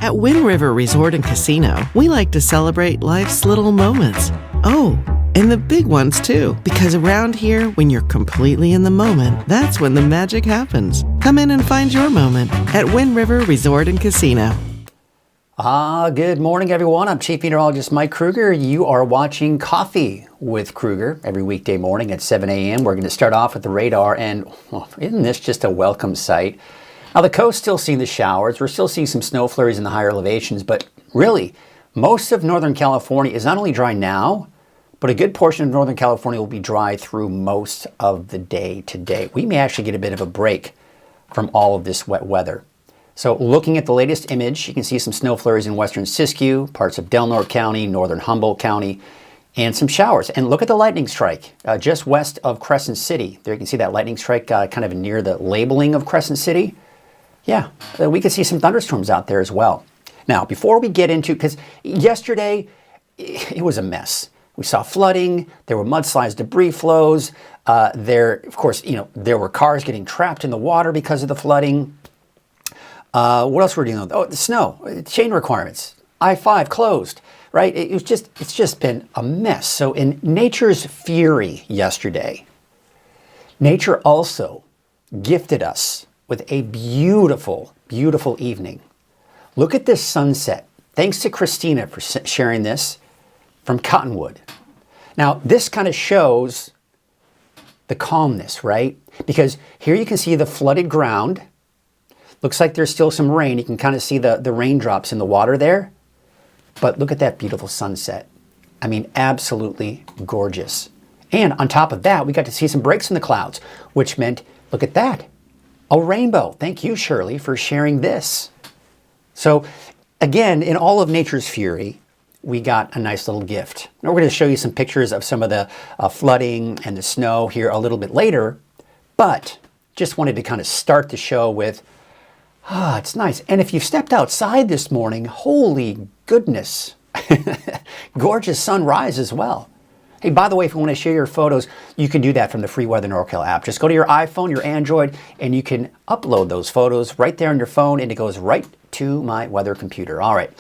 At Wind River Resort and Casino, we like to celebrate life's little moments. Oh, and the big ones too, because around here, when you're completely in the moment, that's when the magic happens. Come in and find your moment at Wind River Resort and Casino. Good morning, everyone. I'm Chief Meteorologist Mike Krueger. You are watching Coffee with Krueger every weekday morning at 7 a.m. We're going to start off with the radar, and isn't this just a welcome sight? Now, the coast still seeing the showers. We're still seeing some snow flurries in the higher elevations, but really, most of Northern California is not only dry now, but a good portion of Northern California will be dry through most of the day today. We may actually get a bit of a break from all of this wet weather. So looking at the latest image, you can see some snow flurries in western Siskiyou, parts of Del Norte County, northern Humboldt County, and some showers. And look at the lightning strike just west of Crescent City. There you can see that lightning strike kind of near the labeling of Crescent City. Yeah, we could see some thunderstorms out there as well. Now, before we get into, because yesterday it was a mess. We saw flooding, there were mudslides, debris flows. Of course, there were cars getting trapped in the water because of the flooding. What else were we dealing with? Oh, the snow, chain requirements, I-5 closed, right? It's just been a mess. So in nature's fury yesterday, nature also gifted us with a beautiful, beautiful evening. Look at this sunset. Thanks to Christina for sharing this from Cottonwood. Now, this kind of shows the calmness, right? Because here you can see the flooded ground. Looks like there's still some rain. You can kind of see the raindrops in the water there. But look at that beautiful sunset. I mean, absolutely gorgeous. And on top of that, we got to see some breaks in the clouds, which meant, look at that, a rainbow. Thank you, Shirley, for sharing this. So again, in all of nature's fury, we got a nice little gift. Now we're going to show you some pictures of some of the flooding and the snow here a little bit later, but just wanted to kind of start the show with, it's nice. And if you've stepped outside this morning, holy goodness, gorgeous sunrise as well. Hey, by the way, if you want to share your photos, you can do that from the free Weather NorCal app. Just go to your iPhone, your Android, and you can upload those photos right there on your phone, and it goes right to my weather computer. All right,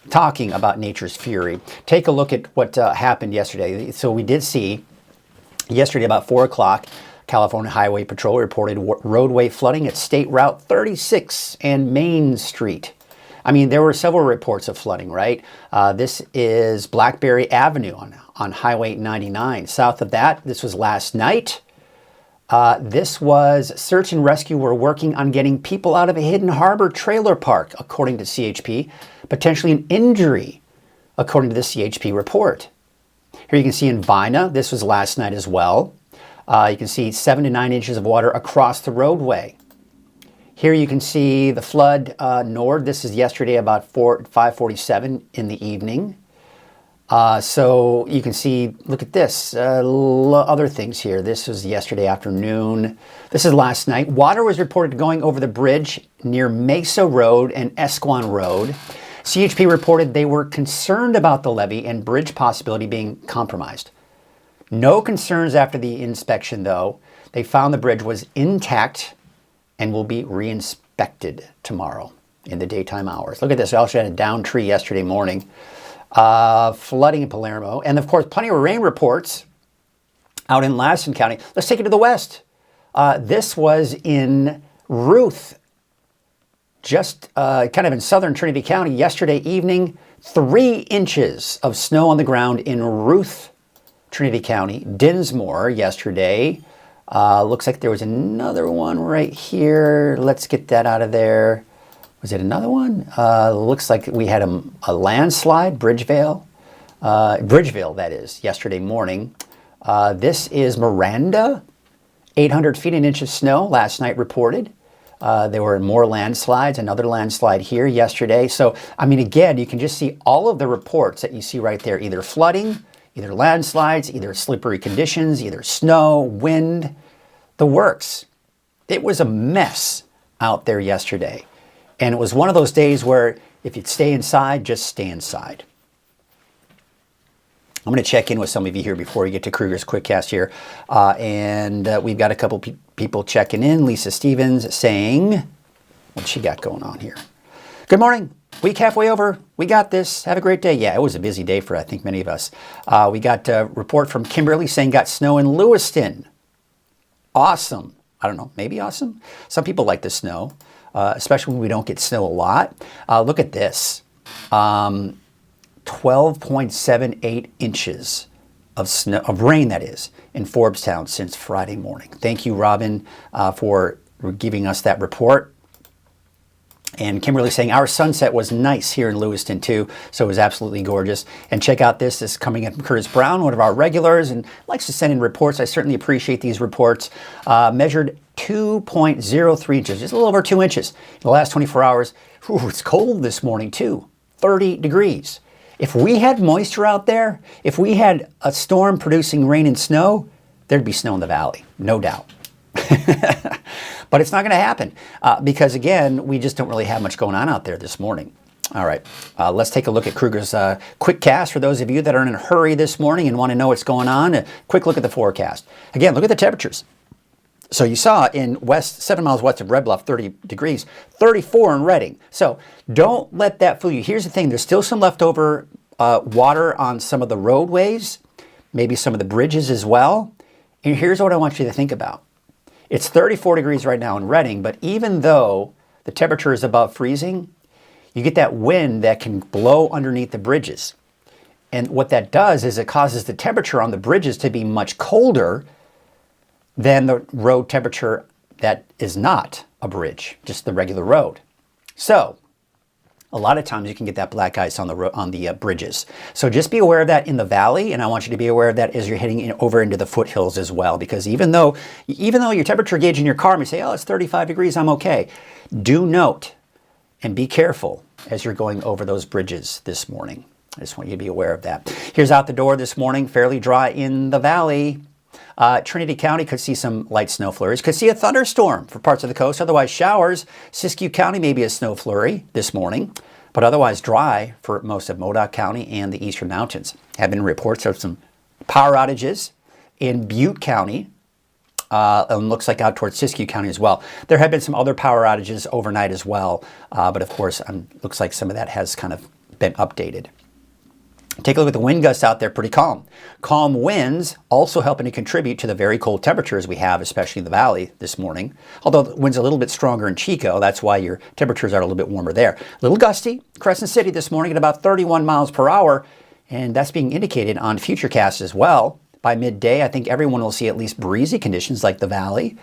talking about nature's fury, take a look at what happened yesterday. So we did see yesterday about 4 o'clock, California Highway Patrol reported roadway flooding at State Route 36 and Main Street. I mean, there were several reports of flooding, right? This is Blackberry Avenue on Highway 99. South of that, this was last night. This was search and rescue. We're working on getting people out of a Hidden Harbor trailer park, according to CHP. Potentially an injury, according to the CHP report. Here you can see in Vina, this was last night as well. You can see 7 to 9 inches of water across the roadway. Here you can see the flood north. This is yesterday about 5:47 in the evening. So you can see, look at this, other things here. This was yesterday afternoon. This is last night. Water was reported going over the bridge near Mesa Road and Esquan Road. CHP reported they were concerned about the levee and bridge possibility being compromised. No concerns after the inspection, though. They found the bridge was intact and will be re-inspected tomorrow in the daytime hours. Look at this. I also had a downed tree yesterday morning. Flooding in Palermo. And of course, plenty of rain reports out in Lasson County. Let's take it to the west. This was in Ruth, just kind of in southern Trinity County yesterday evening. 3 inches of snow on the ground in Ruth, Trinity County. Dinsmore yesterday. Looks like there was another one right here. Let's get that out of there. Was it another one? Looks like we had a landslide, Bridgevale, that is, yesterday morning. This is Miranda, 800 feet, an inch of snow last night reported. There were more landslides, another landslide here yesterday. So, I mean, again, you can just see all of the reports that you see right there, either flooding, either landslides, either slippery conditions, either snow, wind, the works. It was a mess out there yesterday. And it was one of those days where if you'd stay inside, just stay inside. I'm going to check in with some of you here before we get to Krueger's Quickcast here. We've got a couple people checking in. Lisa Stevens saying, what's she got going on here? Good morning. Week halfway over. We got this. Have a great day. Yeah, it was a busy day for, I think, many of us. We got a report from Kimberly saying got snow in Lewiston. Awesome. I don't know, maybe awesome. Some people like the snow, especially when we don't get snow a lot. Look at this. 12.78 inches of snow, of rain, that is, in Forbstown since Friday morning. Thank you, Robin, for giving us that report. And Kimberly saying our sunset was nice here in Lewiston too, so it was absolutely gorgeous. And check out this is coming in from Curtis Brown, one of our regulars, and likes to send in reports. I certainly appreciate these reports. Measured 2.03 inches, just a little over 2 inches in the last 24 hours. Ooh, it's cold this morning too, 30 degrees. If we had moisture out there, if we had a storm producing rain and snow, there'd be snow in the valley, no doubt. But it's not going to happen because, again, we just don't really have much going on out there this morning. All right, let's take a look at Krueger's quick cast for those of you that are in a hurry this morning and want to know what's going on. A quick look at the forecast. Again, look at the temperatures. So you saw in 7 miles west of Red Bluff, 30 degrees, 34 in Redding. So don't let that fool you. Here's the thing. There's still some leftover water on some of the roadways, maybe some of the bridges as well. And here's what I want you to think about. It's 34 degrees right now in Redding, but even though the temperature is above freezing, you get that wind that can blow underneath the bridges. And what that does is it causes the temperature on the bridges to be much colder than the road temperature that is not a bridge, just the regular road. So a lot of times you can get that black ice on the bridges. So just be aware of that in the valley, and I want you to be aware of that as you're heading over into the foothills as well, because even though your temperature gauge in your car may say, oh, it's 35 degrees, I'm okay, do note and be careful as you're going over those bridges this morning. I just want you to be aware of that. Here's out the door this morning, fairly dry in the valley. Trinity County could see some light snow flurries. Could see a thunderstorm for parts of the coast. Otherwise, showers. Siskiyou County, maybe a snow flurry this morning. But otherwise dry for most of Modoc County and the Eastern Mountains. Have been reports of some power outages in Butte County. And looks like out towards Siskiyou County as well. There have been some other power outages overnight as well. But of course, looks like some of that has kind of been updated. Take a look at the wind gusts out there, pretty calm. Calm winds also helping to contribute to the very cold temperatures we have, especially in the valley this morning. Although the wind's a little bit stronger in Chico, that's why your temperatures are a little bit warmer there. A little gusty, Crescent City this morning at about 31 miles per hour, and that's being indicated on Futurecast as well. By midday, I think everyone will see at least breezy conditions like the valley.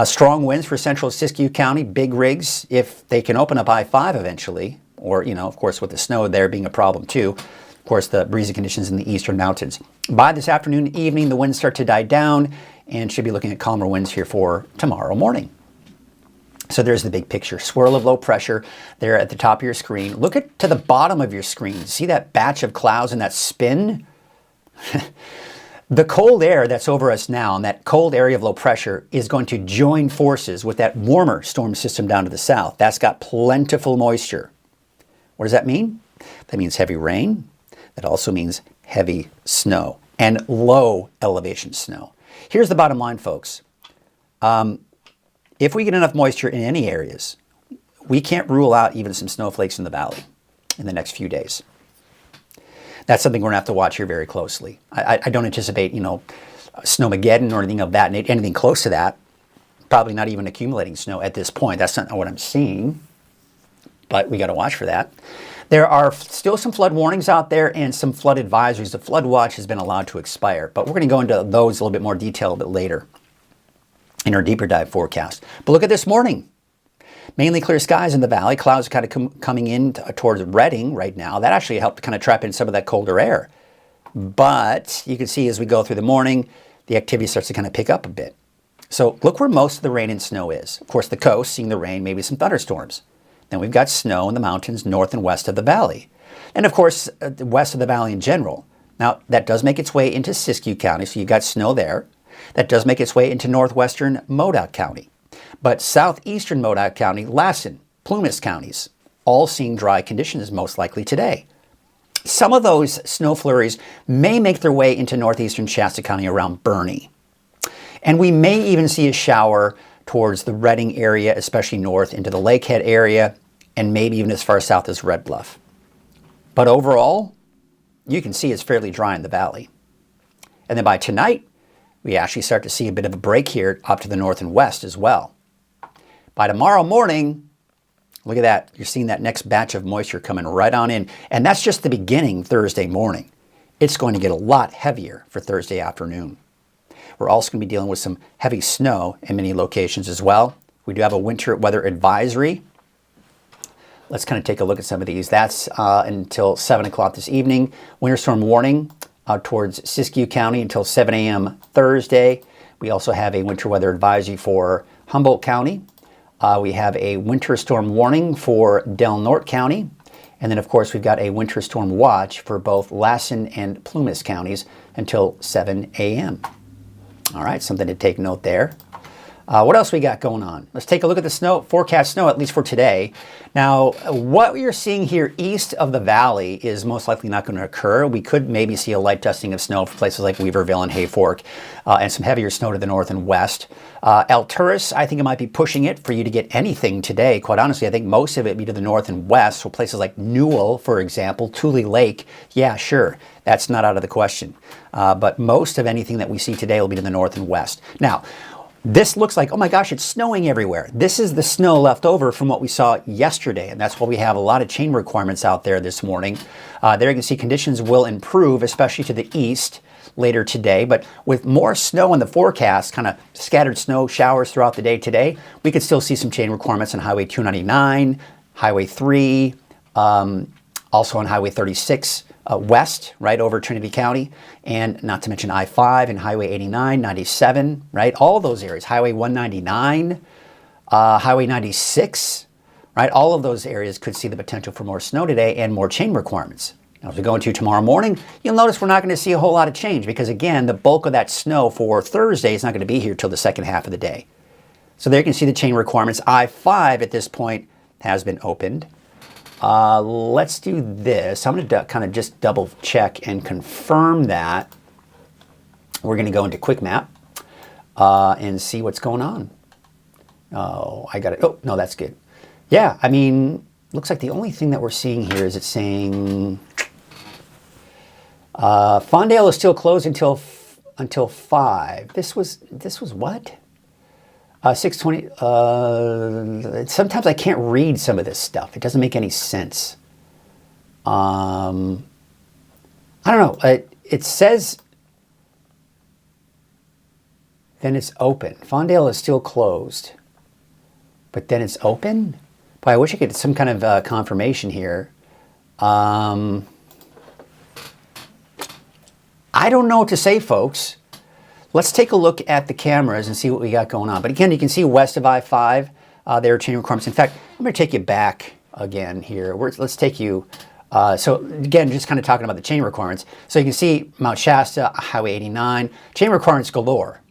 Strong winds for central Siskiyou County, big rigs if they can open up I-5 eventually, or, of course, with the snow there being a problem too. Of course, the breezy conditions in the eastern mountains. By this afternoon, evening, the winds start to die down and should be looking at calmer winds here for tomorrow morning. So there's the big picture. Swirl of low pressure there at the top of your screen. Look to the bottom of your screen. See that batch of clouds and that spin? The cold air that's over us now and that cold area of low pressure is going to join forces with that warmer storm system down to the south. That's got plentiful moisture. What does that mean? That means heavy rain. That also means heavy snow and low elevation snow. Here's the bottom line, folks. If we get enough moisture in any areas, we can't rule out even some snowflakes in the valley in the next few days. That's something we're going to have to watch here very closely. I don't anticipate, snowmageddon or anything of that, anything close to that. Probably not even accumulating snow at this point. That's not what I'm seeing, but we got to watch for that. There are still some flood warnings out there and some flood advisories. The flood watch has been allowed to expire, but we're going to go into those a little bit more detail a bit later in our deeper dive forecast. But look at this morning. Mainly clear skies in the valley. Clouds are kind of coming in towards Redding right now. That actually helped kind of trap in some of that colder air. But you can see as we go through the morning, the activity starts to kind of pick up a bit. So look where most of the rain and snow is. Of course, the coast, seeing the rain, maybe some thunderstorms. Then we've got snow in the mountains north and west of the valley. And of course, west of the valley in general. Now, that does make its way into Siskiyou County, so you've got snow there. That does make its way into northwestern Modoc County. But southeastern Modoc County, Lassen, Plumas counties, all seeing dry conditions most likely today. Some of those snow flurries may make their way into northeastern Shasta County around Bernie. And we may even see a shower towards the Redding area, especially north into the Lakehead area, and maybe even as far south as Red Bluff. But overall, you can see it's fairly dry in the valley. And then by tonight, we actually start to see a bit of a break here up to the north and west as well. By tomorrow morning, look at that. You're seeing that next batch of moisture coming right on in. And that's just the beginning Thursday morning. It's going to get a lot heavier for Thursday afternoon. We're also going to be dealing with some heavy snow in many locations as well. We do have a winter weather advisory. Let's kind of take a look at some of these. That's until 7 o'clock this evening. Winter storm warning out towards Siskiyou County until 7 a.m. Thursday. We also have a winter weather advisory for Humboldt County. We have a winter storm warning for Del Norte County. And then, of course, we've got a winter storm watch for both Lassen and Plumas counties until 7 a.m. All right, something to take note there. What else we got going on? Let's take a look at the snow forecast snow, at least for today. Now, what you're seeing here east of the valley is most likely not going to occur. We could maybe see a light dusting of snow for places like Weaverville and Hayfork, and some heavier snow to the north and west. Alturas, I think it might be pushing it for you to get anything today. Quite honestly, I think most of it be to the north and west. So places like Newell, for example, Tule Lake, yeah, sure, that's not out of the question. But most of anything that we see today will be to the north and west. Now, this looks like, oh my gosh, it's snowing everywhere. This is the snow left over from what we saw yesterday, and that's why we have a lot of chain requirements out there this morning. There you can see conditions will improve, especially to the east later today, but with more snow in the forecast, kind of scattered snow showers throughout the day today, we could still see some chain requirements on Highway 299, Highway 3, also on Highway 36, west, right over Trinity County, and not to mention I-5 and Highway 89, 97, right? All those areas, Highway 199, Highway 96, right? All of those areas could see the potential for more snow today and more chain requirements. Now, as we go into tomorrow morning, you'll notice we're not going to see a whole lot of change because, again, the bulk of that snow for Thursday is not going to be here till the second half of the day. So there you can see the chain requirements. I-5 at this point has been opened. Let's do this. I'm going to kind of just double check and confirm that. We're going to go into Quick Map and see what's going on. Oh, I got it. Oh, no, that's good. Yeah, I mean, looks like the only thing that we're seeing here is it's saying Fondale is still closed until 5. This was what? 6:20. Sometimes I can't read some of this stuff. It doesn't make any sense. I don't know. It says then it's open. Fondale is still closed, but then it's open. Boy, I wish I could get some kind of confirmation here. I don't know what to say, folks. Let's take a look at the cameras and see what we got going on. But again, you can see west of I-5, there are chain requirements. In fact, I'm going to take you back again here. Let's take you, so again, just kind of talking about the chain requirements. So you can see Mount Shasta, Highway 89, chain requirements galore.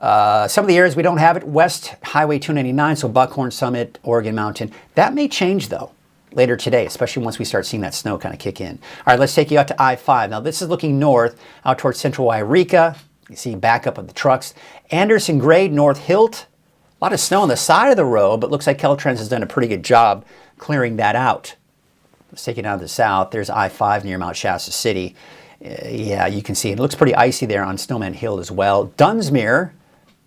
Some of the areas we don't have it, west Highway 299, so Buckhorn Summit, Oregon Mountain. That may change though later today, especially once we start seeing that snow kind of kick in. All right, let's take you out to I-5. Now this is looking north out towards central Yreka. You see backup of the trucks. Anderson Grade, North Hilt. A lot of snow on the side of the road, but looks like Caltrans has done a pretty good job clearing that out. Let's take it down to the south. There's I-5 near Mount Shasta City. Yeah, you can see it looks pretty icy there on Snowman Hill as well. Dunsmuir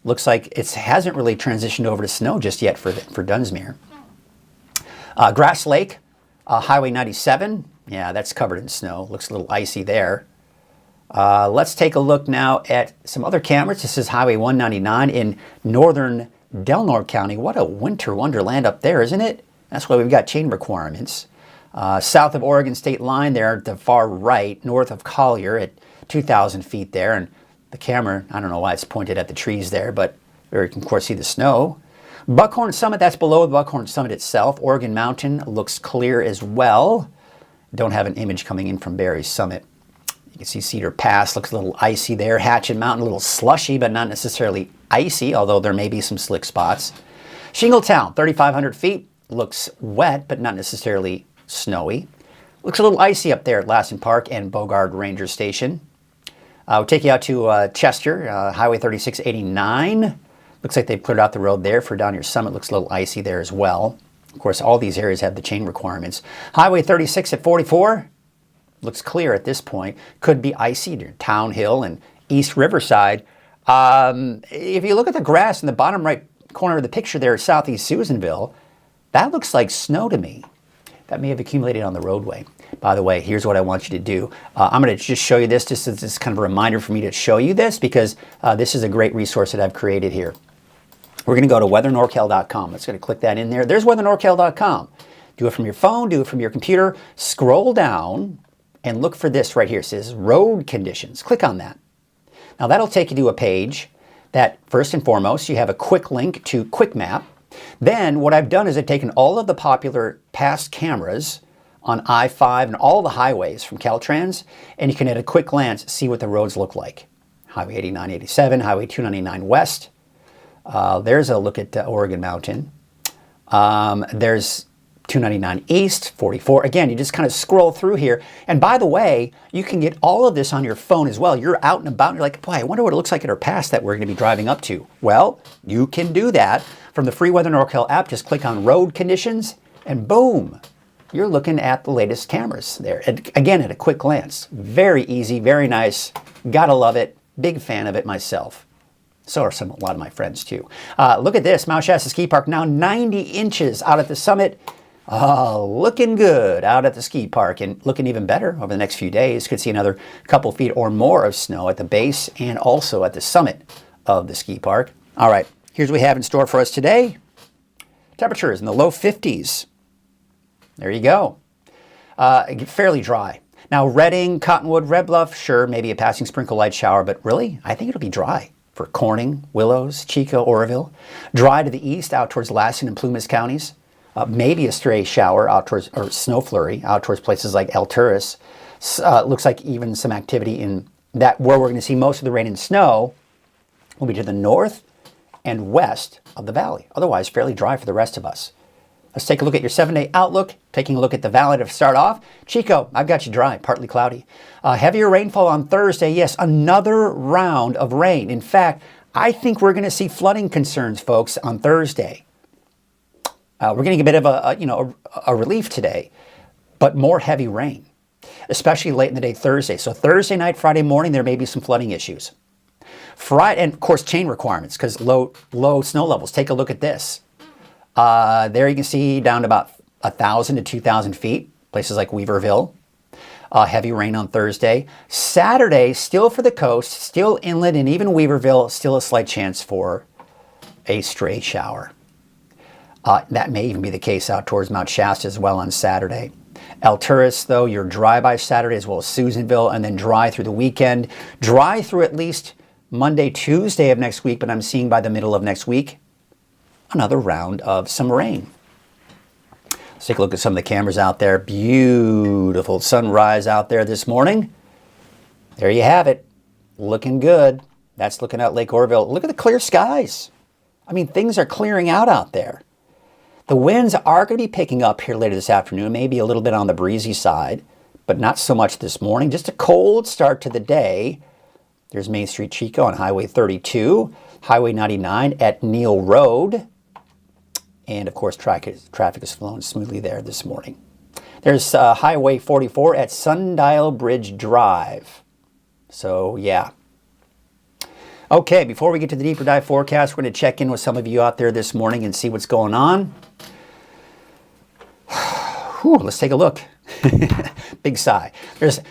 looks like it hasn't really transitioned over to snow just yet for Dunsmuir. Grass Lake, Highway 97. Yeah, that's covered in snow. Looks a little icy there. Let's take a look now at some other cameras. This is Highway 199 in northern Del Norte County. What a winter wonderland up there, isn't it? That's why we've got chain requirements. South of Oregon State Line there at the far right, north of Collier at 2,000 feet there. And the camera, I don't know why it's pointed at the trees there, but There you can, of course, see the snow. Buckhorn Summit, that's below the Buckhorn Summit itself. Oregon Mountain looks clear as well. Don't have an image coming in from Barry's Summit. You can see Cedar Pass looks a little icy there. Hatchet Mountain a little slushy, but not necessarily icy, although there may be some slick spots. Shingletown, 3,500 feet, looks wet, but not necessarily snowy. Looks a little icy up there at Lassen Park and Bogard Ranger Station. We'll take you out to Chester, Highway 3689. Looks like they've cleared out the road there for down your Summit. Looks a little icy there as well. Of course, all these areas have the chain requirements. Highway 36 at 44 looks clear at this point. Could be icy near Town Hill and East Riverside. If you look at the grass in the bottom right corner of the picture there, southeast Susanville, that looks like snow to me. That may have accumulated on the roadway. By the way, here's what I want you to do. I'm going to just show you this, just as this kind of a reminder for me to show you this, because this is a great resource that I've created here. We're going to go to weathernorcal.com. Let's going to click that in there. There's weathernorcal.com. Do it from your phone, do it from your computer. Scroll down and look for this right here. It says road conditions. Click on that. Now that'll take you to a page that, first and foremost, you have a quick link to Quick Map. Then what I've done is I've taken all of the popular past cameras on I-5 and all the highways from Caltrans, and you can at a quick glance see what the roads look like. Highway 89, 87, Highway 299 West. There's a look at Oregon Mountain. There's 299 East, 44. Again, you just kind of scroll through here. And by the way, you can get all of this on your phone as well. You're out and about and you're like, boy, I wonder what it looks like at our pass that we're going to be driving up to. Well, you can do that from the free Weather NorCal app. Just click on road conditions and boom, you're looking at the latest cameras there. And again, at a quick glance. Very easy, very nice. Gotta love it. Big fan of it myself. So are a lot of my friends too. Look at this, Mount Shasta Ski Park now 90 inches out at the summit. Looking good out at the ski park and looking even better over the next few days. Could see another couple feet or more of snow at the base and also at the summit of the ski park. All right, here's what we have in store for us today. Temperatures in the low 50s. There you go. Fairly dry. Now Redding, Cottonwood, Red Bluff, sure, maybe a passing sprinkle light shower, but really, I think it'll be dry for Corning, Willows, Chico, Oroville. Dry to the east out towards Lassen and Plumas counties. Maybe a stray shower out towards, or snow flurry out towards places like Alturas. Looks like even some activity in that where we're going to see most of the rain and snow will be to the north and west of the valley. Otherwise, fairly dry for the rest of us. Let's take a look at your 7-day outlook. Taking a look at the valley to start off. Chico, I've got you dry, partly cloudy. Heavier rainfall on Thursday. Yes, another round of rain. In fact, I think we're going to see flooding concerns, folks, on Thursday. We're getting a bit of a relief today, but more heavy rain, especially late in the day Thursday. So Thursday night, Friday morning, there may be some flooding issues. Friday, and of course, chain requirements because low snow levels. Take a look at this. There you can see down to about 1,000 to 2,000 feet, places like Weaverville. Heavy rain on Thursday. Saturday, still for the coast, still inland and even Weaverville, still a slight chance for a stray shower. That may even be the case out towards Mount Shasta as well on Saturday. Alturas, though, you're dry by Saturday as well as Susanville, and then dry through the weekend. Dry through at least Monday, Tuesday of next week, but I'm seeing by the middle of next week, another round of some rain. Let's take a look at some of the cameras out there. Beautiful sunrise out there this morning. There you have it. Looking good. That's looking out Lake Oroville. Look at the clear skies. I mean, things are clearing out there. The winds are going to be picking up here later this afternoon, maybe a little bit on the breezy side, but not so much this morning. Just a cold start to the day. There's Main Street Chico on Highway 32, Highway 99 at Neal Road. And of course, traffic is flowing smoothly there this morning. There's Highway 44 at Sundial Bridge Drive. So yeah. Okay, before we get to the deeper dive forecast, we're going to check in with some of you out there this morning and see what's going on. Whew, let's take a look. Big sigh.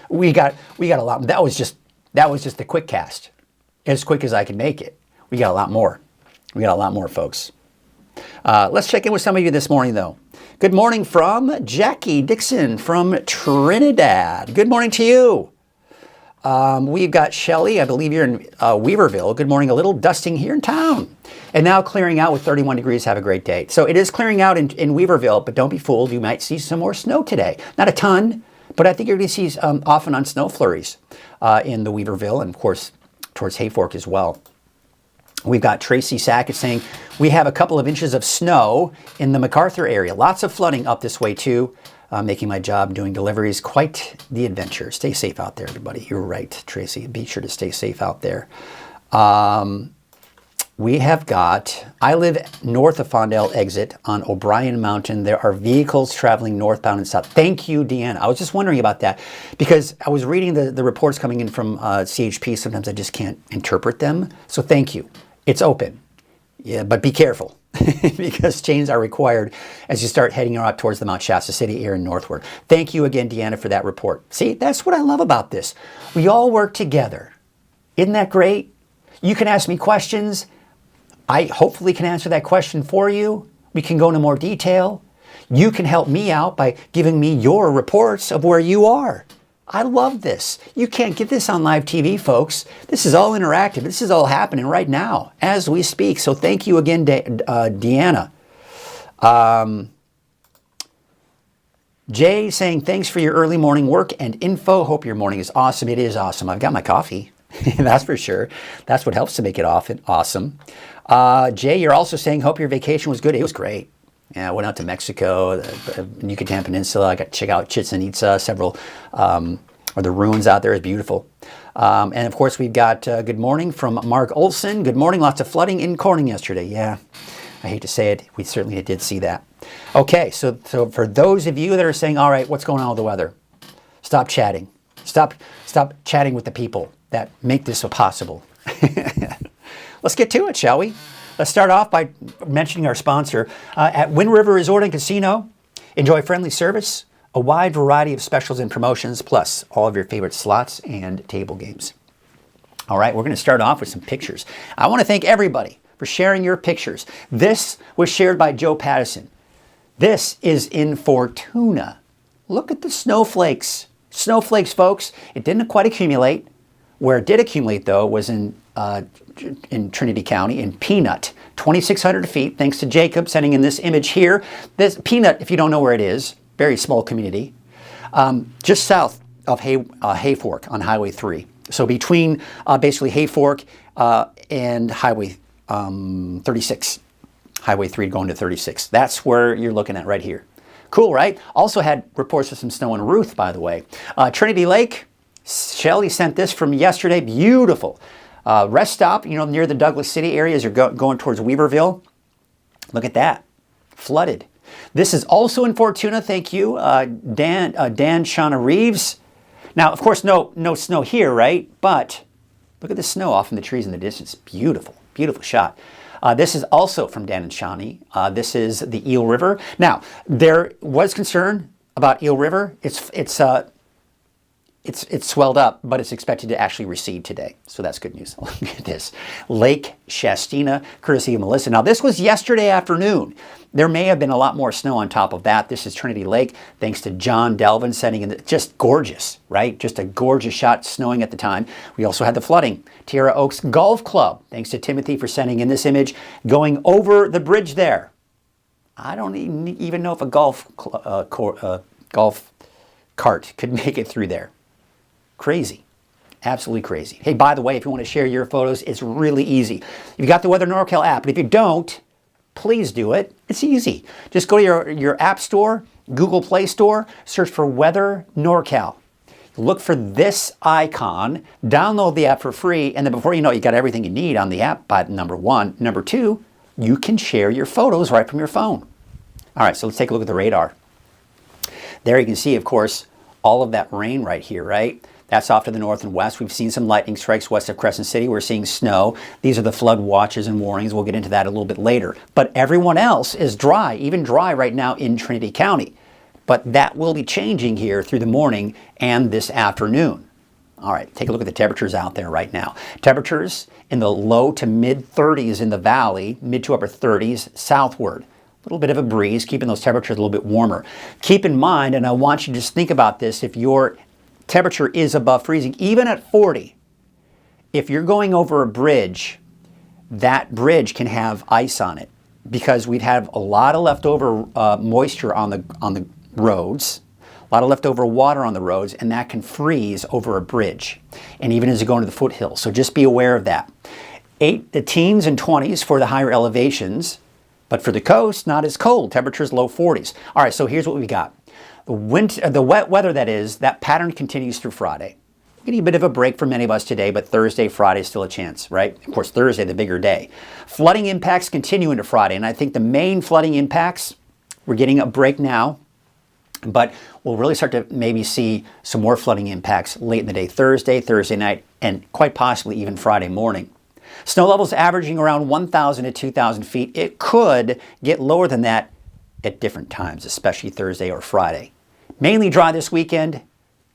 We got a lot. That was just the quick cast. As quick as I can make it. We got a lot more. We got a lot more, folks. Let's check in with some of you this morning, though. Good morning from Jackie Dixon from Trinidad. Good morning to you. We've got Shelly, I believe you're in Weaverville. Good morning, a little dusting here in town. And now clearing out with 31 degrees. Have a great day. So it is clearing out in Weaverville, but don't be fooled. You might see some more snow today. Not a ton, but I think you're going to see off and on snow flurries in the Weaverville and, of course, towards Hayfork as well. We've got Tracy Sackett saying, we have a couple of inches of snow in the MacArthur area. Lots of flooding up this way, too. Making my job doing deliveries quite the adventure. Stay safe out there, everybody. You're right, Tracy. Be sure to stay safe out there. We have got, I live north of Fondale exit on O'Brien Mountain. There are vehicles traveling northbound and south. Thank you, Deanna. I was just wondering about that because I was reading the reports coming in from CHP. Sometimes I just can't interpret them. So thank you. It's open. Yeah, but be careful because chains are required as you start heading out towards the Mount Shasta City area northward. Thank you again, Deanna, for that report. See, that's what I love about this. We all work together. Isn't that great? You can ask me questions. I hopefully can answer that question for you. We can go into more detail. You can help me out by giving me your reports of where you are. I love this. You can't get this on live TV, folks. This is all interactive. This is all happening right now as we speak. So thank you again, Deanna. Jay saying, thanks for your early morning work and info. Hope your morning is awesome. It is awesome. I've got my coffee. That's for sure. That's what helps to make it awesome. Jay, you're also saying, hope your vacation was good. It was great. Yeah, I went out to Mexico, the Yucatan Peninsula. I got to check out Chichen Itza, several, or the ruins out there is beautiful. And of course, we've got good morning from Mark Olson. Good morning, lots of flooding in Corning yesterday. Yeah, I hate to say it. We certainly did see that. Okay, so for those of you that are saying, all right, what's going on with the weather? Stop chatting. Stop chatting with the people that make this so possible. Let's get to it, shall we? Let's start off by mentioning our sponsor. At Wind River Resort and Casino, enjoy friendly service, a wide variety of specials and promotions, plus all of your favorite slots and table games. All right, we're going to start off with some pictures. I want to thank everybody for sharing your pictures. This was shared by Joe Pattison. This is in Fortuna. Look at the snowflakes. Snowflakes, folks. It didn't quite accumulate. Where it did accumulate, though, was in Trinity County, in Peanut, 2,600 feet, thanks to Jacob sending in this image here. This Peanut, if you don't know where it is, very small community, just south of Hayfork on Highway 3. So between basically Hayfork and Highway 36, Highway 3 going to 36. That's where you're looking at right here. Cool, right? Also had reports of some snow in Ruth, by the way. Trinity Lake, Shelly sent this from yesterday. Beautiful. Rest stop, near the Douglas City area as you're going towards Weaverville. Look at that. Flooded. This is also in Fortuna. Thank you, Dan Shauna Reeves. Now, of course, no snow here, right? But look at the snow off in the trees in the distance. Beautiful, beautiful shot. This is also from Dan and Shawnee. This is the Eel River. Now, there was concern about Eel River. It's swelled up, but it's expected to actually recede today. So that's good news. Look at this. Lake Shastina, courtesy of Melissa. Now, this was yesterday afternoon. There may have been a lot more snow on top of that. This is Trinity Lake, thanks to John Delvin sending in. Just gorgeous, right? Just a gorgeous shot snowing at the time. We also had the flooding. Tierra Oaks Golf Club, thanks to Timothy for sending in this image, going over the bridge there. I don't even know if a golf cart could make it through there. Crazy. Absolutely crazy. Hey, by the way, if you want to share your photos, it's really easy. You've got the Weather NorCal app, but if you don't, please do it. It's easy. Just go to your app store, Google Play Store, search for Weather NorCal. Look for this icon, download the app for free, and then before you know it, you got everything you need on the app, by number one. Number two, you can share your photos right from your phone. All right, so let's take a look at the radar. There you can see, of course, all of that rain right here, right? That's off to the north and west. We've seen some lightning strikes west of Crescent City. We're seeing snow. These are the flood watches and warnings. We'll get into that a little bit later. But everyone else is dry, even dry right now in Trinity County. But that will be changing here through the morning and this afternoon. All right, take a look at the temperatures out there right now. Temperatures in the low to mid 30s in the valley, mid to upper 30s southward. A little bit of a breeze, keeping those temperatures a little bit warmer. Keep in mind, and I want you to just think about this, if you're temperature is above freezing, even at 40. If you're going over a bridge, that bridge can have ice on it because we'd have a lot of leftover moisture on the roads, a lot of leftover water on the roads, and that can freeze over a bridge, and even as you go into the foothills. So just be aware of that. The teens and 20s for the higher elevations, but for the coast, not as cold. Temperatures low 40s. All right, so here's what we got. The wet weather, that pattern continues through Friday. Getting a bit of a break for many of us today, but Thursday, Friday is still a chance, right? Of course, Thursday, the bigger day. Flooding impacts continue into Friday, and I think the main flooding impacts, we're getting a break now, but we'll really start to maybe see some more flooding impacts late in the day, Thursday night, and quite possibly even Friday morning. Snow levels averaging around 1,000 to 2,000 feet. It could get lower than that at different times, especially Thursday or Friday. Mainly dry this weekend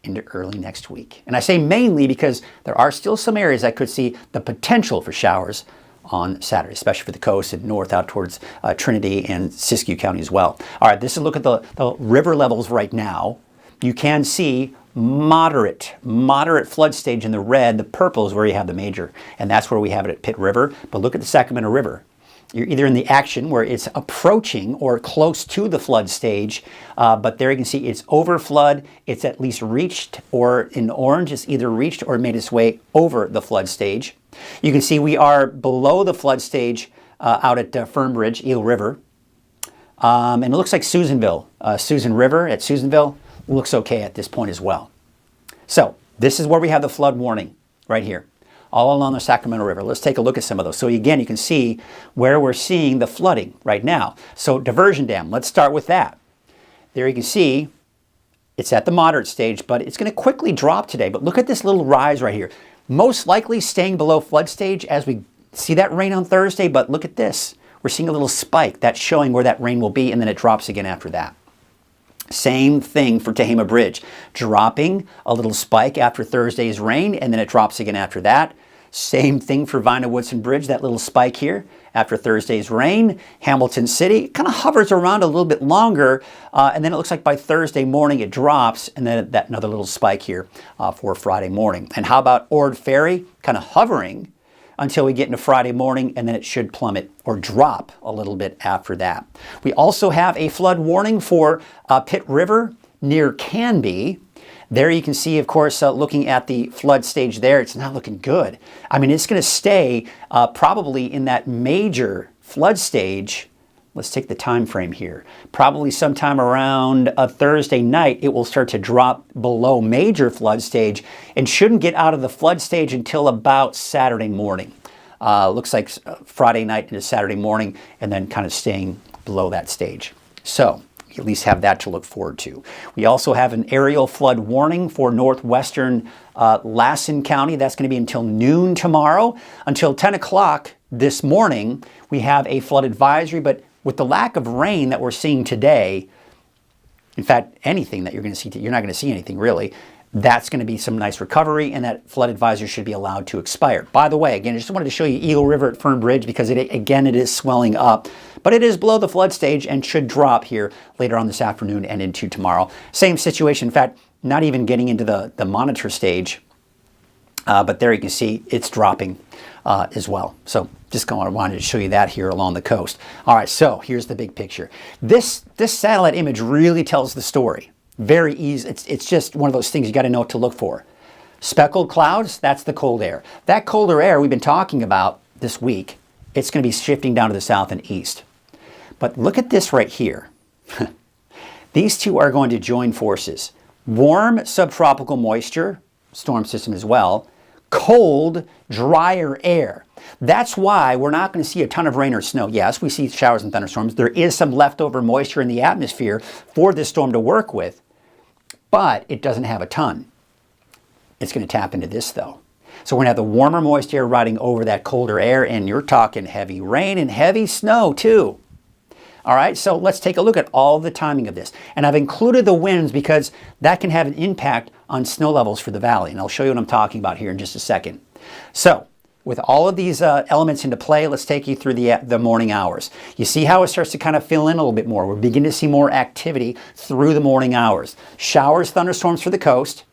into early next week. And I say mainly because there are still some areas that could see the potential for showers on Saturday, especially for the coast and north out towards Trinity and Siskiyou County as well. All right, this is a look at the river levels right now. You can see moderate flood stage in the red. The purple is where you have the major, and that's where we have it at Pitt River. But look at the Sacramento River. You're either in the action where it's approaching or close to the flood stage, but there you can see it's over flood. It's at least reached, or in orange, it's either reached or made its way over the flood stage. You can see we are below the flood stage out at Fern Bridge, Eel River. And it looks like Susanville, Susan River at Susanville looks okay at this point as well. So this is where we have the flood warning right here, all along the Sacramento River. Let's take a look at some of those. So again, you can see where we're seeing the flooding right now. So diversion dam, let's start with that. There you can see it's at the moderate stage, but it's going to quickly drop today. But look at this little rise right here. Most likely staying below flood stage as we see that rain on Thursday, but look at this. We're seeing a little spike. That's showing where that rain will be, and then it drops again after that. Same thing for Tehama Bridge, dropping a little spike after Thursday's rain, and then it drops again after that. Same thing for Vina-Woodson Bridge, that little spike here after Thursday's rain. Hamilton City kind of hovers around a little bit longer, and then it looks like by Thursday morning it drops, and then that another little spike here for Friday morning. And how about Ord Ferry, kind of hovering until we get into Friday morning, and then it should plummet or drop a little bit after that. We also have a flood warning for Pitt River near Canby. There you can see, of course, looking at the flood stage there, it's not looking good. I mean, it's going to stay probably in that major flood stage. Let's take the time frame here. Probably sometime around a Thursday night, it will start to drop below major flood stage and shouldn't get out of the flood stage until about Saturday morning. Looks like Friday night into Saturday morning, and then kind of staying below that stage. So you at least have that to look forward to. We also have an aerial flood warning for northwestern Lassen County. That's going to be until noon tomorrow. Until 10 o'clock this morning, we have a flood advisory, but with the lack of rain that we're seeing today, in fact, anything that you're going to see, you're not going to see anything really. That's going to be some nice recovery, and that flood advisory should be allowed to expire. By the way, again, I just wanted to show you Eagle River at Fern Bridge because, it is swelling up, but it is below the flood stage and should drop here later on this afternoon and into tomorrow. Same situation, in fact, not even getting into the monitor stage, but there you can see it's dropping as well. So just wanted to show you that here along the coast. All right, so here's the big picture. This satellite image really tells the story. Very easy. It's just one of those things you got to know what to look for. Speckled clouds, that's the cold air. That colder air we've been talking about this week, it's going to be shifting down to the south and east. But look at this right here. These two are going to join forces. Warm subtropical moisture, storm system as well, cold, drier air. That's why we're not going to see a ton of rain or snow. Yes, we see showers and thunderstorms. There is some leftover moisture in the atmosphere for this storm to work with, but it doesn't have a ton. It's going to tap into this though. So we're going to have the warmer moist air riding over that colder air, and you're talking heavy rain and heavy snow too. All right, so let's take a look at all the timing of this. And I've included the winds because that can have an impact on snow levels for the valley. And I'll show you what I'm talking about here in just a second. So with all of these elements into play, let's take you through the morning hours. You see how it starts to kind of fill in a little bit more. We're beginning to see more activity through the morning hours. Showers, thunderstorms for the coast.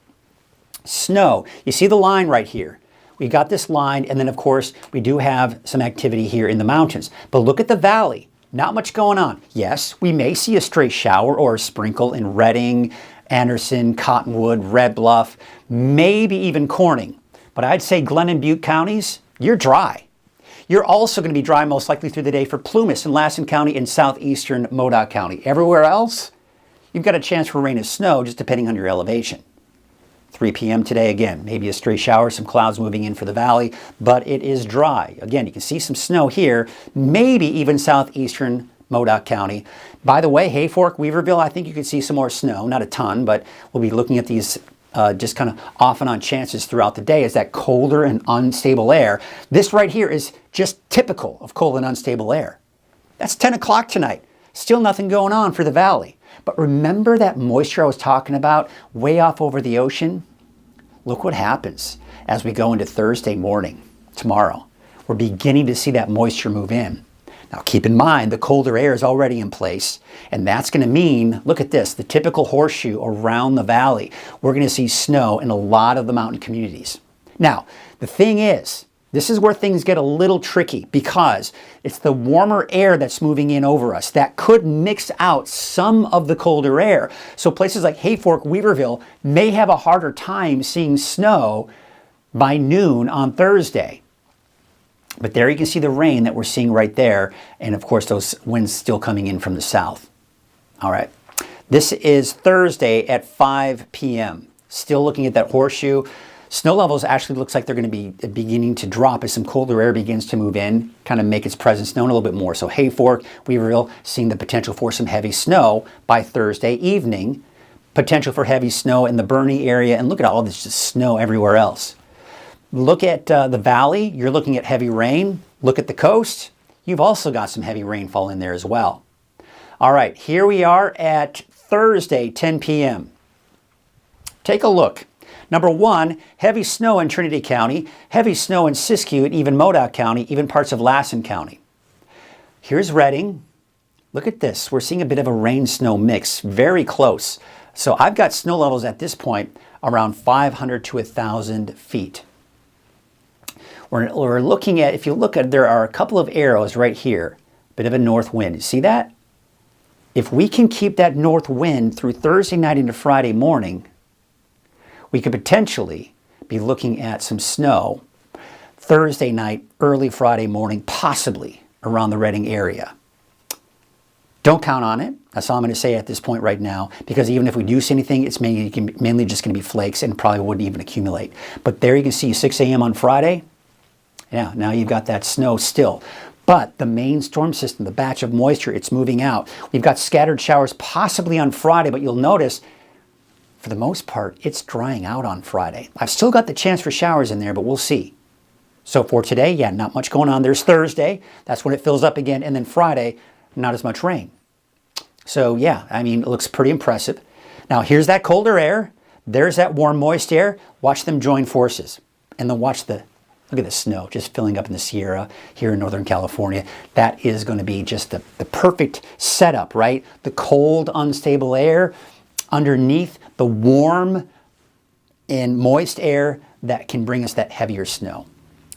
Snow. You see the line right here. We got this line, and then of course we do have some activity here in the mountains. But look at the valley. Not much going on. Yes, we may see a stray shower or a sprinkle in Redding, Anderson, Cottonwood, Red Bluff, maybe even Corning. But I'd say Glen and Butte counties, you're dry. You're also going to be dry most likely through the day for Plumas and Lassen County and southeastern Modoc County. Everywhere else, you've got a chance for rain and snow just depending on your elevation. 3 p.m. today, again, maybe a stray shower, some clouds moving in for the valley, but it is dry. Again, you can see some snow here, maybe even southeastern Modoc County. By the way, Hayfork, Weaverville, I think you could see some more snow, not a ton, but we'll be looking at these just kind of off and on chances throughout the day as that colder and unstable air. This right here is just typical of cold and unstable air. That's 10 o'clock tonight. Still nothing going on for the valley. But remember that moisture I was talking about way off over the ocean? Look what happens as we go into Thursday morning, tomorrow. We're beginning to see that moisture move in. Now keep in mind, the colder air is already in place, and that's going to mean, look at this, the typical horseshoe around the valley. We're going to see snow in a lot of the mountain communities. Now, the thing is, this is where things get a little tricky because it's the warmer air that's moving in over us that could mix out some of the colder air. So places like Hayfork, Weaverville may have a harder time seeing snow by noon on Thursday. But there you can see the rain that we're seeing right there. And of course, those winds still coming in from the south. All right. This is Thursday at 5 p.m. Still looking at that horseshoe. Snow levels actually looks like they're going to be beginning to drop as some colder air begins to move in, kind of make its presence known a little bit more. So Hayfork, Weaverville, seeing the potential for some heavy snow by Thursday evening. Potential for heavy snow in the Bernie area. And look at all this just snow everywhere else. Look at the valley. You're looking at heavy rain. Look at the coast. You've also got some heavy rainfall in there as well. All right, here we are at Thursday, 10 p.m. Take a look. Number one, heavy snow in Trinity County, heavy snow in Siskiyou, and even Modoc County, even parts of Lassen County. Here's Redding. Look at this. We're seeing a bit of a rain-snow mix, very close. So I've got snow levels at this point around 500 to 1,000 feet. We're looking at, if you look at, there are a couple of arrows right here, bit of a north wind. You see that? If we can keep that north wind through Thursday night into Friday morning, we could potentially be looking at some snow Thursday night, early Friday morning, possibly around the Redding area. Don't count on it. That's all I'm going to say at this point right now, because even if we do see anything, it's mainly just going to be flakes and probably wouldn't even accumulate. But there you can see 6 a.m. on Friday. Yeah, now you've got that snow still. But the main storm system, the batch of moisture, it's moving out. We've got scattered showers possibly on Friday, but you'll notice, for the most part, it's drying out on Friday. I've still got the chance for showers in there, but we'll see. So for today, yeah, not much going on. There's Thursday. That's when it fills up again. And then Friday, not as much rain. So yeah, I mean, it looks pretty impressive. Now here's that colder air. There's that warm, moist air. Watch them join forces. And then watch look at the snow just filling up in the Sierra here in Northern California. That is going to be just the perfect setup, right? The cold, unstable air underneath the warm and moist air that can bring us that heavier snow.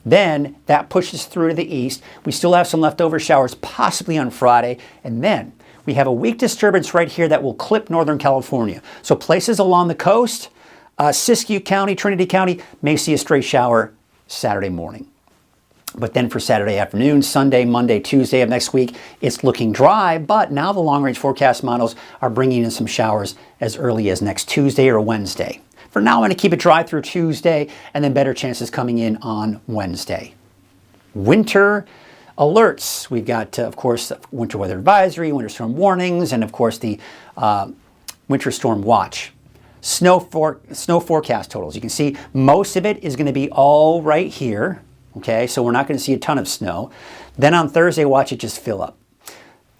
Then that pushes through to the east. We still have some leftover showers possibly on Friday. And then we have a weak disturbance right here that will clip Northern California. So places along the coast, Siskiyou County, Trinity County, may see a stray shower Saturday morning. But then for Saturday afternoon, Sunday, Monday, Tuesday of next week, it's looking dry, but now the long-range forecast models are bringing in some showers as early as next Tuesday or Wednesday. For now, I'm going to keep it dry through Tuesday, and then better chances coming in on Wednesday. Winter alerts. We've got, of course, winter weather advisory, winter storm warnings, and of course the winter storm watch. Snow forecast totals. You can see most of it is going to be all right here. Okay, so we're not going to see a ton of snow. Then on Thursday, watch it just fill up.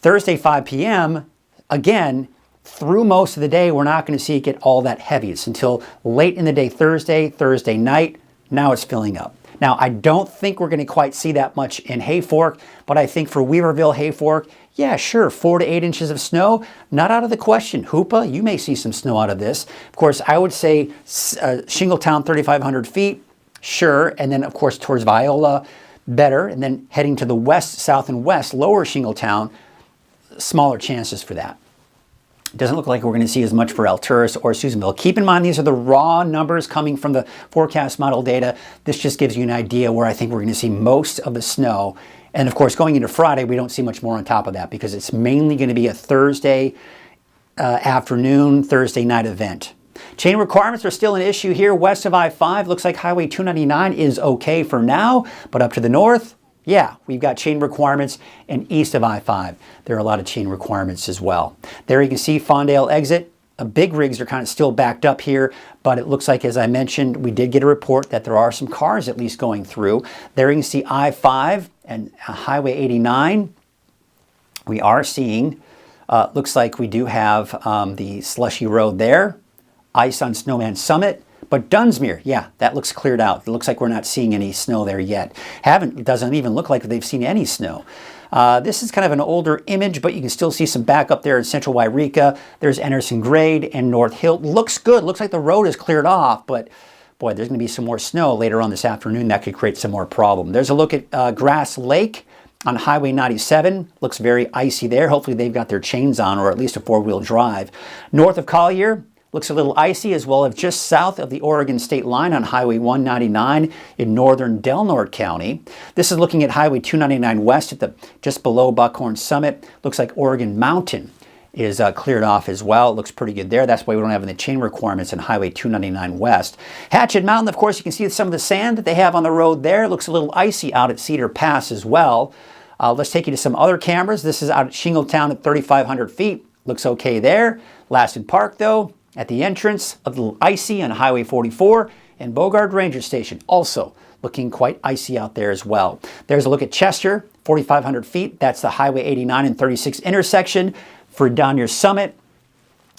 Thursday, 5 p.m., again, through most of the day, we're not going to see it get all that heavy. It's until late in the day Thursday night, now it's filling up. Now, I don't think we're going to quite see that much in Hayfork, but I think for Weaverville, Hayfork, yeah, sure, 4 to 8 inches of snow, not out of the question. Hoopa, you may see some snow out of this. Of course, I would say Shingletown, 3,500 feet, sure, and then, of course, towards Viola, better, and then heading to the west, south, and west, lower Shingletown, smaller chances for that. It doesn't look like we're going to see as much for Alturas or Susanville. Keep in mind, these are the raw numbers coming from the forecast model data. This just gives you an idea where I think we're going to see most of the snow. And of course, going into Friday, we don't see much more on top of that because it's mainly going to be a Thursday afternoon, Thursday night event. Chain requirements are still an issue here west of I-5. Looks like Highway 299 is okay for now, but up to the north, yeah, we've got chain requirements, and east of I-5, there are a lot of chain requirements as well. There you can see Fondale exit. Big rigs are kind of still backed up here, but it looks like, as I mentioned, we did get a report that there are some cars at least going through. There you can see I-5 and Highway 89. We are seeing, looks like we do have the slushy road there, ice on Snowman Summit. But Dunsmuir, yeah, that looks cleared out. It looks like we're not seeing any snow there yet. It doesn't even look like they've seen any snow. This is kind of an older image, but you can still see some back up there in central Wairika. There's Anderson Grade and North Hill. Looks good. Looks like the road is cleared off, but boy, there's going to be some more snow later on this afternoon. That could create some more problem. There's a look at Grass Lake on Highway 97. Looks very icy there. Hopefully they've got their chains on, or at least a four-wheel drive. North of Collier, looks a little icy, as well as just south of the Oregon state line on Highway 199 in northern Del Norte County. This is looking at Highway 299 west at just below Buckhorn Summit. Looks like Oregon Mountain is cleared off as well. It looks pretty good there. That's why we don't have any chain requirements in Highway 299 west. Hatchet Mountain, of course, you can see some of the sand that they have on the road there. It looks a little icy out at Cedar Pass as well. Let's take you to some other cameras. This is out at Shingletown at 3,500 feet. Looks okay there. Lasted Park, though, at the entrance, a little icy on Highway 44, and Bogard Ranger Station, also looking quite icy out there as well. There's a look at Chester, 4,500 feet. That's the Highway 89 and 36 intersection. For down your summit,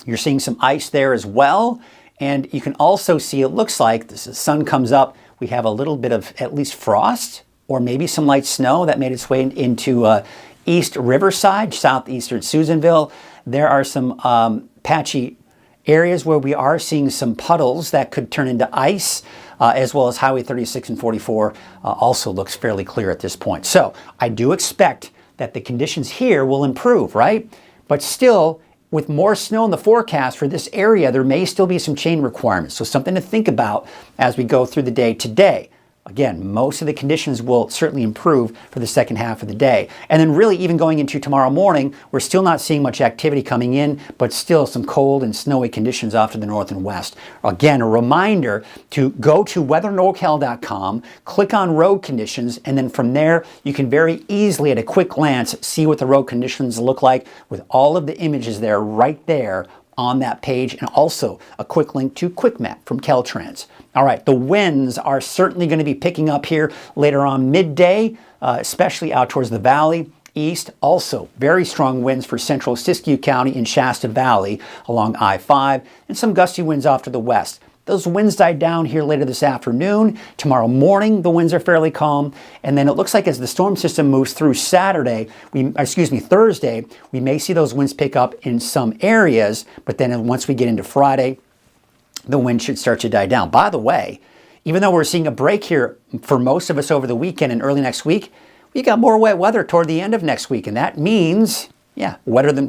you're seeing some ice there as well. And you can also see, it looks like, as the sun comes up, we have a little bit of at least frost, or maybe some light snow that made its way into East Riverside, southeastern Susanville. There are some patchy areas where we are seeing some puddles that could turn into ice, as well as Highway 36 and 44 also looks fairly clear at this point. So I do expect that the conditions here will improve, right? But still, with more snow in the forecast for this area, there may still be some chain requirements. So something to think about as we go through the day today. Again, most of the conditions will certainly improve for the second half of the day. And then really even going into tomorrow morning, we're still not seeing much activity coming in, but still some cold and snowy conditions off to the north and west. Again, a reminder to go to weathernorcal.com, click on road conditions, and then from there, you can very easily at a quick glance see what the road conditions look like with all of the images there right there on that page, and also a quick link to QuickMap from Caltrans. All right, the winds are certainly going to be picking up here later on midday, especially out towards the valley. East, also very strong winds for central Siskiyou County in Shasta Valley along I-5, and some gusty winds off to the west. Those winds die down here later this afternoon. Tomorrow morning, the winds are fairly calm. And then it looks like as the storm system moves through Thursday, we may see those winds pick up in some areas. But then once we get into Friday, the wind should start to die down. By the way, even though we're seeing a break here for most of us over the weekend and early next week, we got more wet weather toward the end of next week. And that means, yeah,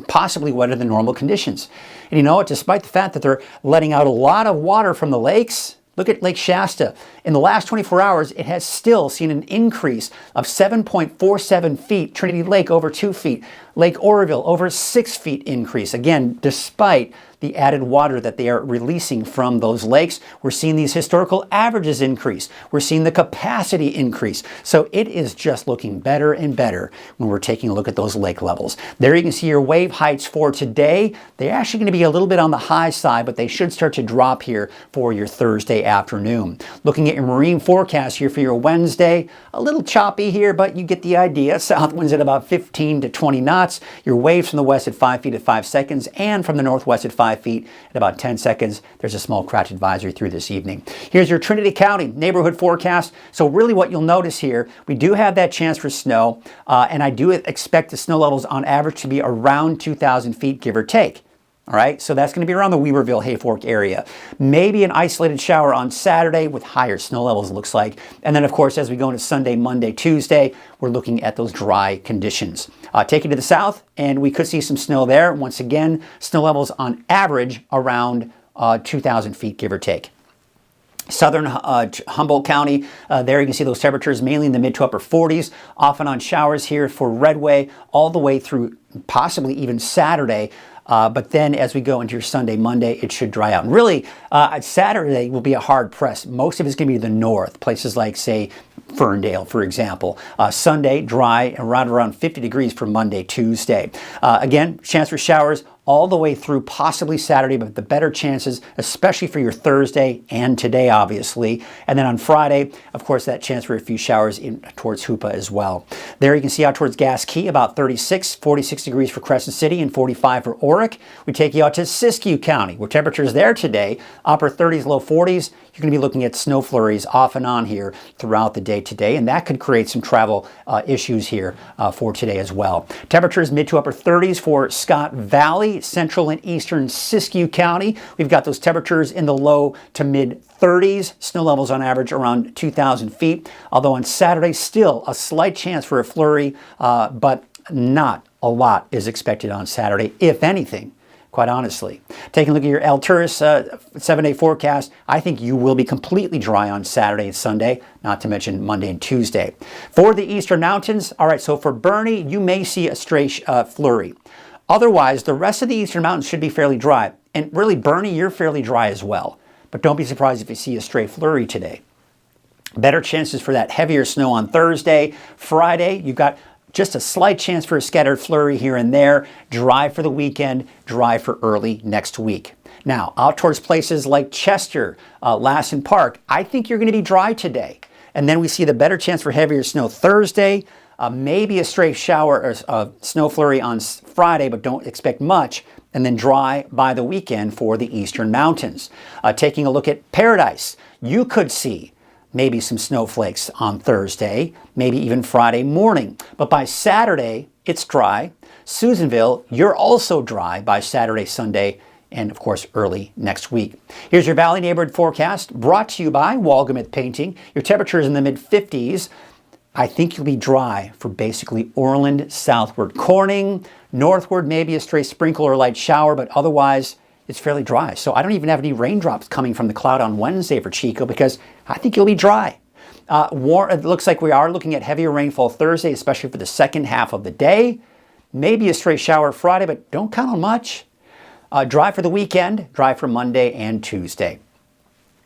possibly wetter than normal conditions. And you know what, despite the fact that they're letting out a lot of water from the lakes, look at Lake Shasta. In the last 24 hours, it has still seen an increase of 7.47 feet. Trinity Lake over 2 feet. Lake Oroville over 6 feet increase. Again, despite the added water that they are releasing from those lakes, we're seeing these historical averages increase. We're seeing the capacity increase. So it is just looking better and better when we're taking a look at those lake levels. There you can see your wave heights for today. They're actually going to be a little bit on the high side, but they should start to drop here for your Thursday afternoon. Looking at your marine forecast here for your Wednesday, a little choppy here, but you get the idea. South winds at about 15 to 20 knots. spots. Your waves from the west at 5 feet at 5 seconds and from the northwest at 5 feet at about 10 seconds. There's a small crash advisory through this evening. Here's your Trinity County neighborhood forecast. So really what you'll notice here, we do have that chance for snow, and I do expect the snow levels on average to be around 2,000 feet, give or take. All right, so that's going to be around the Weaverville, Hayfork area. Maybe an isolated shower on Saturday with higher snow levels, looks like. And then, of course, as we go into Sunday, Monday, Tuesday, we're looking at those dry conditions. Take you to the south, and we could see some snow there. Once again, snow levels on average around 2,000 feet, give or take. Southern Humboldt County, there you can see those temperatures mainly in the mid to upper 40s, off and on showers here for Redway all the way through possibly even Saturday. But then as we go into your Sunday, Monday, it should dry out. And really, Saturday will be a hard press. Most of it's going to be the north, places like, say, Ferndale, for example. Sunday, dry, around 50 degrees for Monday, Tuesday. Again, chance for showers all the way through possibly Saturday, but the better chances, especially for your Thursday and today, obviously. And then on Friday, of course, that chance for a few showers in towards Hoopa as well. There you can see out towards Gas Key, about 46 degrees for Crescent City and 45 for Oric. We take you out to Siskiyou County, where temperatures there today, upper 30s, low 40s. You're going to be looking at snow flurries off and on here throughout the day today, and that could create some travel issues here for today as well. Temperatures mid to upper 30s for Scott Valley, central and eastern Siskiyou County. We've got those temperatures in the low to mid 30s, snow levels on average around 2,000 feet. Although on Saturday, still a slight chance for a flurry, but not a lot is expected on Saturday, if anything. Quite honestly. Taking a look at your Alturas 7-day forecast, I think you will be completely dry on Saturday and Sunday, not to mention Monday and Tuesday. For the Eastern Mountains, all right, so for Bernie, you may see a stray flurry. Otherwise, the rest of the Eastern Mountains should be fairly dry. And really, Bernie, you're fairly dry as well. But don't be surprised if you see a stray flurry today. Better chances for that heavier snow on Thursday. Friday, you've got just a slight chance for a scattered flurry here and there. Dry for the weekend, dry for early next week. Now, out towards places like Chester, Lassen Park, I think you're going to be dry today. And then we see the better chance for heavier snow Thursday, maybe a stray shower or snow flurry on Friday, but don't expect much. And then dry by the weekend for the Eastern Mountains. Taking a look at Paradise, you could see maybe some snowflakes on Thursday, maybe even Friday morning. But by Saturday, it's dry. Susanville, you're also dry by Saturday, Sunday, and of course, early next week. Here's your Valley Neighborhood forecast brought to you by Walgamith Painting. Your temperature is in the mid-50s. I think you'll be dry for basically Orland, southward Corning, northward, maybe a stray sprinkle or light shower, but otherwise, it's fairly dry. So I don't even have any raindrops coming from the cloud on Wednesday for Chico because I think you'll be dry. It looks like we are looking at heavier rainfall Thursday, especially for the second half of the day. Maybe a stray shower Friday, but don't count on much. Dry for the weekend, dry for Monday and Tuesday.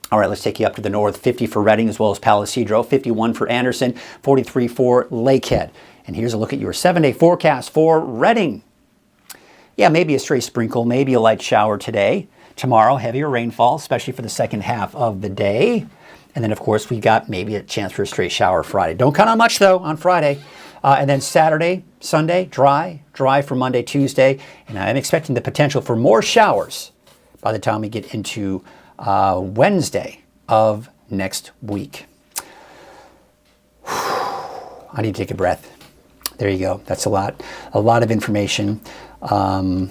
All right, let's take you up to the north. 50 for Redding as well as Palisadro, 51 for Anderson, 43 for Lakehead. And here's a look at your 7-day forecast for Redding. Yeah, maybe a stray sprinkle, maybe a light shower today. Tomorrow, heavier rainfall, especially for the second half of the day. And then, of course, we got maybe a chance for a stray shower Friday. Don't count on much, though, on Friday. And then Saturday, Sunday, dry for Monday, Tuesday. And I'm expecting the potential for more showers by the time we get into Wednesday of next week. I need to take a breath. There you go. That's a lot of information. All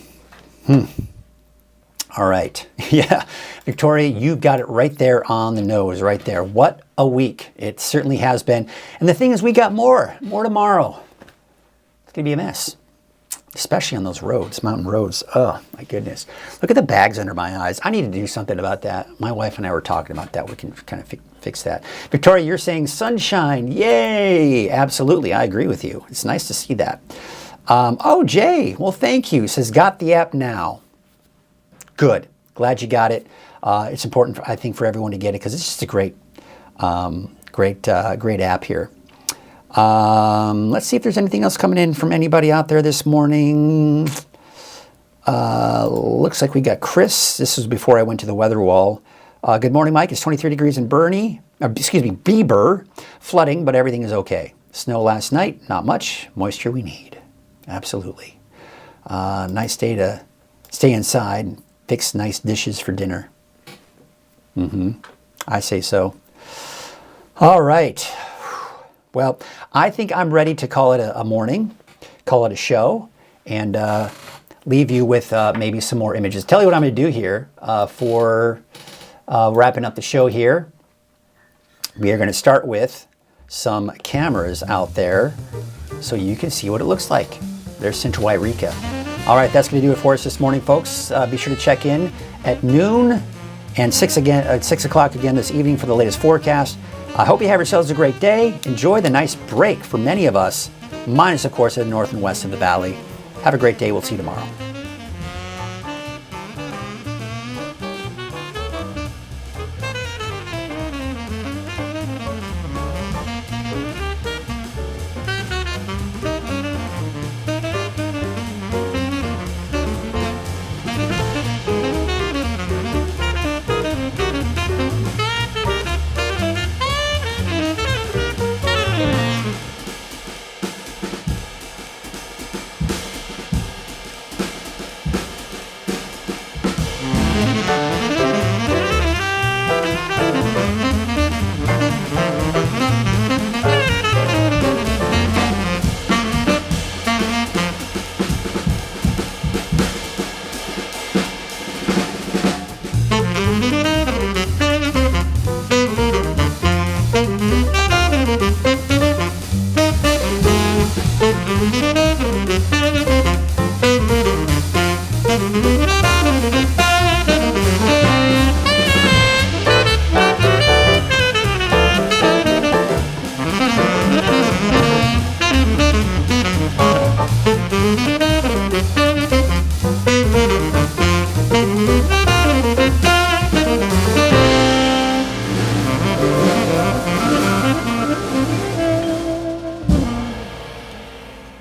right. Yeah. Victoria, you've got it right there on the nose, right there. What a week. It certainly has been. And the thing is, we got more tomorrow. It's going to be a mess, especially on those roads, mountain roads. Oh, my goodness. Look at the bags under my eyes. I need to do something about that. My wife and I were talking about that. We can kind of fix that. Victoria, you're saying sunshine. Yay. Absolutely. I agree with you. It's nice to see that. Oh, Jay, well, thank you. Says, got the app now. Good. Glad you got it. It's important, I think, for everyone to get it because it's just a great app here. Let's see if there's anything else coming in from anybody out there this morning. Looks like we got Chris. This was before I went to the weather wall. Good morning, Mike. It's 23 degrees in Bieber. Flooding, but everything is okay. Snow last night, not much. Moisture we need. Absolutely. Nice day to stay inside and fix nice dishes for dinner. I say so. All right. Well, I think I'm ready to call it a morning, call it a show, and leave you with maybe some more images. Tell you what I'm going to do here for wrapping up the show here. We are going to start with some cameras out there so you can see what it looks like. There's Central Wairika. All right, that's going to do it for us this morning, folks. Be sure to check in at noon and 6 o'clock again this evening for the latest forecast. I hope you have yourselves a great day. Enjoy the nice break for many of us, minus, of course, in the north and west of the valley. Have a great day. We'll see you tomorrow.